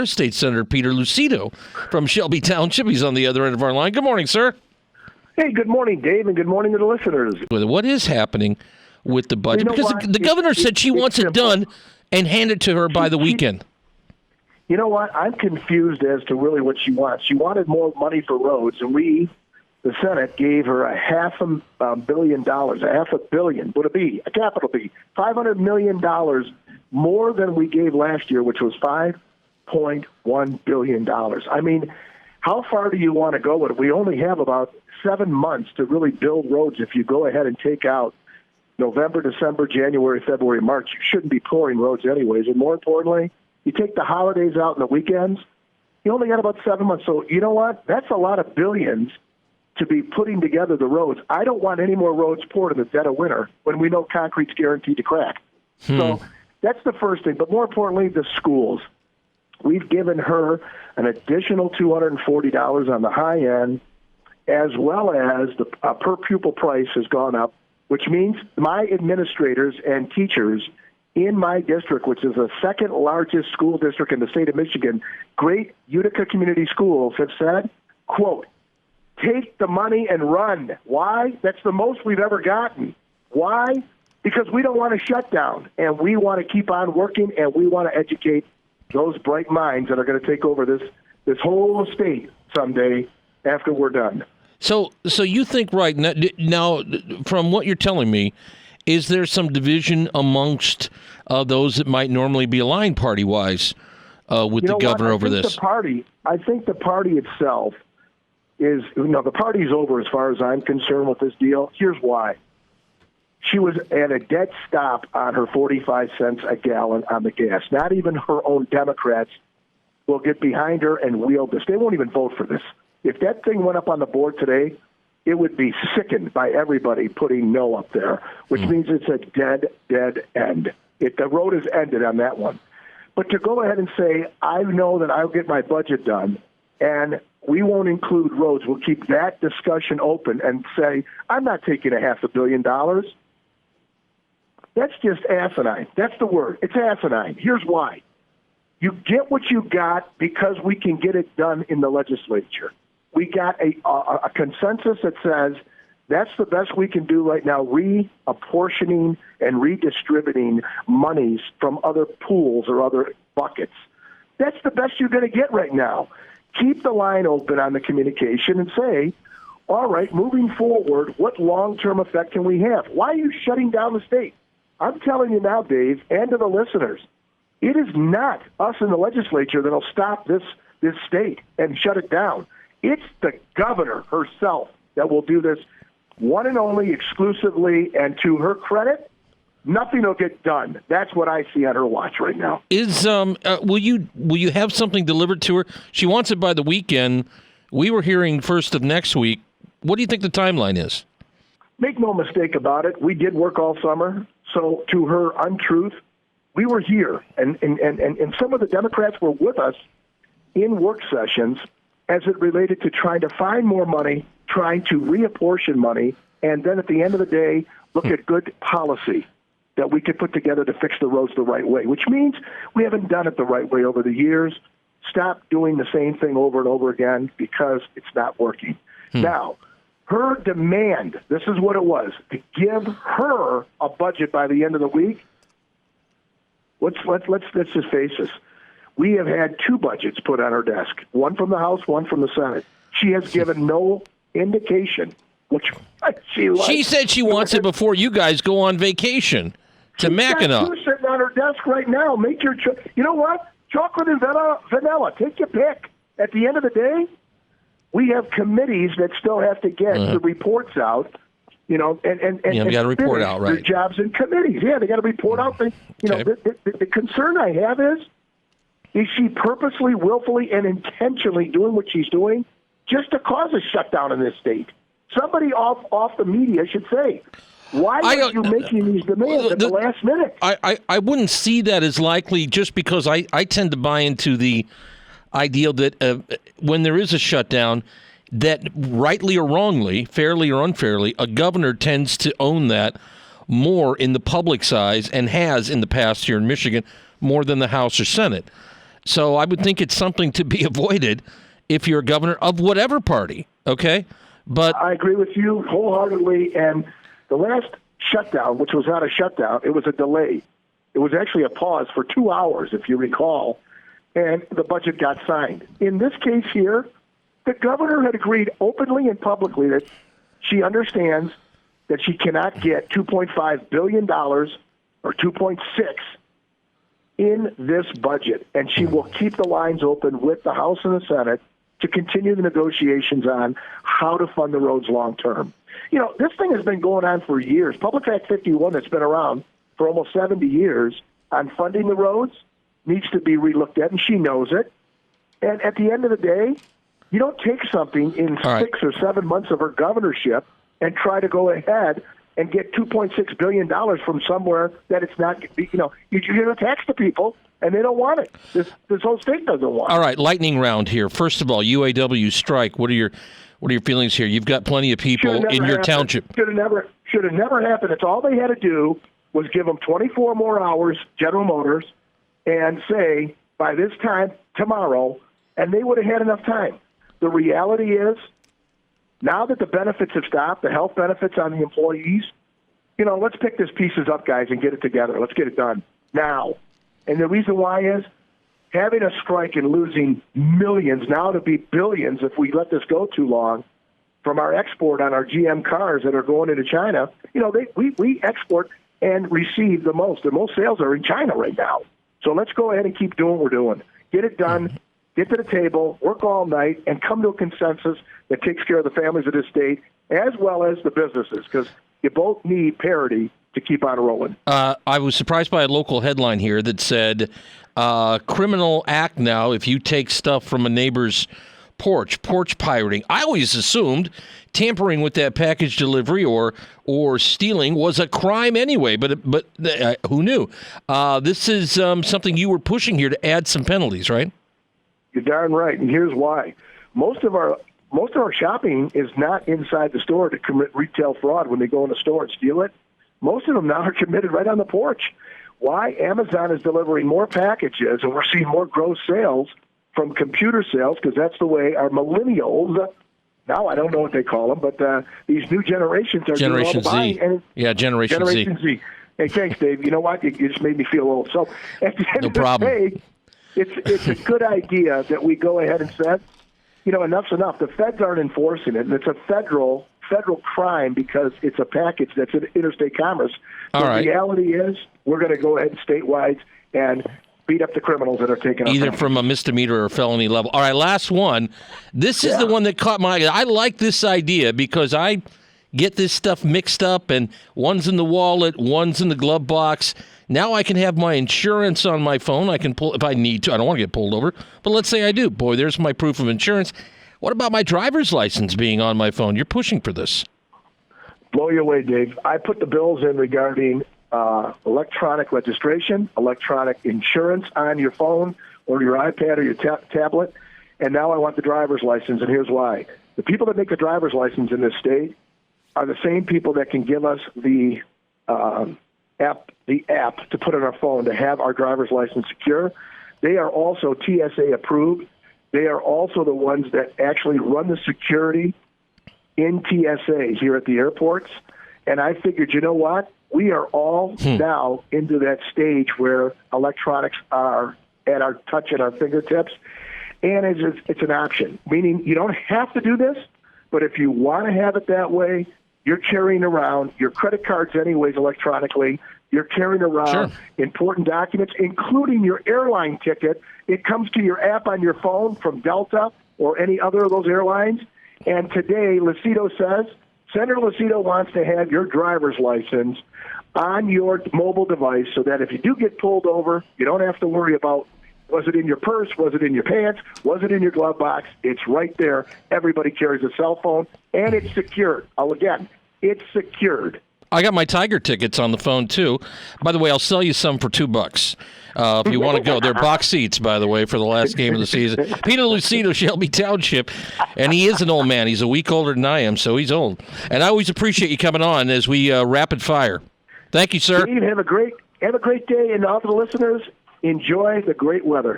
State Senator Peter Lucido from Shelby Township. He's on the other end of our line. Good morning, sir. Hey, good morning, Dave, and good morning to the listeners. What is happening with the budget? Because the governor said she wants it done and hand it to her by the weekend. You know what? I'm confused as to really what she wants. She wanted more money for roads, and we, the Senate, gave her $500 million, $500 million, would it be, a capital B, $500 million more than we gave last year, which was $5.1 billion. I mean, how far do you want to go with it? We only have about 7 months to really build roads. If you go ahead and take out November, December, January, February, March, you shouldn't be pouring roads anyways. And more importantly, you take the holidays out and the weekends, you only got about 7 months. So you know what? That's a lot of billions to be putting together the roads. I don't want any more roads poured in the dead of winter when we know concrete's guaranteed to crack. So that's the first thing. But more importantly, the schools. We've given her an additional $240 on the high end, as well as the per pupil price has gone up, which means my administrators and teachers in my district, which is the second largest school district in the state of Michigan, Great Utica Community Schools, have said, quote, take the money and run. Why? That's the most we've ever gotten. Why? Because we don't want to shut down, and we want to keep on working, and we want to educate those bright minds that are going to take over this whole state someday after we're done. So you think right now, from what you're telling me, is there some division amongst those that might normally be aligned party-wise with the governor over this? I think the party itself is, the party's over as far as I'm concerned with this deal. Here's why. She was at a dead stop on her 45 cents a gallon on the gas. Not even her own Democrats will get behind her and wield this. They won't even vote for this. If that thing went up on the board today, it would be sickened by everybody putting no up there, which means it's a dead end. The road is ended on that one. But to go ahead and say, I know that I'll get my budget done, and we won't include roads, we'll keep that discussion open and say, I'm not taking $500 million. That's just asinine. That's the word. It's asinine. Here's why. You get what you got because we can get it done in the legislature. We got a consensus that says that's the best we can do right now, reapportioning and redistributing monies from other pools or other buckets. That's the best you're going to get right now. Keep the line open on the communication and say, all right, moving forward, what long-term effect can we have? Why are you shutting down the state? I'm telling you now, Dave, and to the listeners, it is not us in the legislature that will stop this state and shut it down. It's the governor herself that will do this one and only exclusively, and to her credit, nothing will get done. That's what I see on her watch right now. Will you have something delivered to her? She wants it by the weekend. We were hearing first of next week. What do you think the timeline is? Make no mistake about it. We did work all summer. So to her untruth, we were here, and some of the Democrats were with us in work sessions as it related to trying to find more money, trying to reapportion money, and then at the end of the day, look at good policy that we could put together to fix the roads the right way, which means we haven't done it the right way over the years. Stop doing the same thing over and over again because it's not working. Now, her demand, this is what it was, to give her a budget by the end of the week. Let's just face this. We have had 2 budgets put on her desk, one from the House, one from the Senate. She has given no indication which she likes. She said she wants it before you guys go on vacation to Mackinac. She's sitting on her desk right now. Make your you know what? Chocolate and vanilla. Take your pick. At the end of the day, we have committees that still have to get the reports out, and we got to report out, right? Their jobs in committees. Yeah, they got to report out. The concern I have is she purposely, willfully, and intentionally doing what she's doing just to cause a shutdown in this state? Somebody off the media should say, why are you making these demands at the last minute? I wouldn't see that as likely just because I tend to buy into the idea that when there is a shutdown, that rightly or wrongly, fairly or unfairly, a governor tends to own that more in the public's eyes and has in the past here in Michigan more than the House or Senate. So I would think it's something to be avoided if you're a governor of whatever party, okay? But I agree with you wholeheartedly. And the last shutdown, which was not a shutdown, it was a delay. It was actually a pause for 2 hours, if you recall, and the budget got signed. In this case here, the governor had agreed openly and publicly that she understands that she cannot get $2.5 billion or 2.6 in this budget, and she will keep the lines open with the House and the Senate to continue the negotiations on how to fund the roads long term. You know, this thing has been going on for years. Public Act 51 that's been around for almost 70 years on funding the roads needs to be relooked at, and she knows it. And at the end of the day, you don't take something in 6 or 7 months of her governorship and try to go ahead and get $2.6 billion from somewhere that it's not, you know, you're going to tax the people, and they don't want it. This whole state doesn't want it. all right, lightning round here. First of all, UAW strike. What are your feelings here? You've got plenty of people in your township. Should have never happened. It's all they had to do was give them 24 more hours, General Motors, and say by this time tomorrow, and they would have had enough time. The reality is, now that the benefits have stopped, the health benefits on the employees, you know, let's pick these pieces up, guys, and get it together. Let's get it done now. And the reason why is having a strike and losing millions, now to be billions if we let this go too long, from our export on our GM cars that are going into China. You know, we export and receive the most. The most sales are in China right now. So let's go ahead and keep doing what we're doing. Get it done. Get to the table, work all night, and come to a consensus that takes care of the families of this state as well as the businesses, because you both need parity to keep on rolling. I was surprised by a local headline here that said, criminal act now if you take stuff from a neighbor's porch pirating. I always assumed tampering with that package delivery or stealing was a crime anyway, but who knew? This is something you were pushing here to add some penalties, right? You're darn right, and here's why. Most of our shopping is not inside the store to commit retail fraud when they go in the store and steal it. Most of them now are committed right on the porch. Why? Amazon is delivering more packages, and we're seeing more gross sales from computer sales, because that's the way our millennials, now I don't know what they call them, but these new generations are doing all the buying. Generation Z. Hey, thanks, Dave. You know what? You just made me feel old. So at the end of the day, it's a good idea that we go ahead and say, you know, enough's enough. The feds aren't enforcing it, and it's a federal crime because it's a package that's in interstate commerce. The reality is we're going to go ahead statewide and beat up the criminals that are taking either up from a misdemeanor or felony level. All right, last one. This is the one that caught my eye. I like this idea because I get this stuff mixed up, and one's in the wallet, one's in the glove box. Now I can have my insurance on my phone. I can pull if I need to. I don't want to get pulled over, but let's say I do. Boy, there's my proof of insurance. What about my driver's license being on my phone? You're pushing for this. Blow you away, Dave. I put the bills in regarding electronic registration, electronic insurance on your phone or your iPad or your tablet, and now I want the driver's license, and here's why. The people that make the driver's license in this state are the same people that can give us the app to put on our phone to have our driver's license secure. They are also TSA approved. They are also the ones that actually run the security in TSA here at the airports. And I figured, you know what? We are all now into that stage where electronics are at our touch at our fingertips. And it's an option, meaning you don't have to do this, but if you want to have it that way, you're carrying around your credit cards anyways electronically. You're carrying around important documents, including your airline ticket. It comes to your app on your phone from Delta or any other of those airlines. And today, Lucido says, Senator Lucido wants to have your driver's license on your mobile device so that if you do get pulled over, you don't have to worry about, was it in your purse, was it in your pants, was it in your glove box? It's right there. Everybody carries a cell phone, and it's secured. Again, it's secured. I got my Tiger tickets on the phone, too. By the way, I'll sell you some for $2. If you want to go. They're box seats, by the way, for the last game of the season. Peter Lucido, Shelby Township, and he is an old man. He's a week older than I am, so he's old. And I always appreciate you coming on as we rapid fire. Thank you, sir. Steve, have a great day, and all the listeners, enjoy the great weather.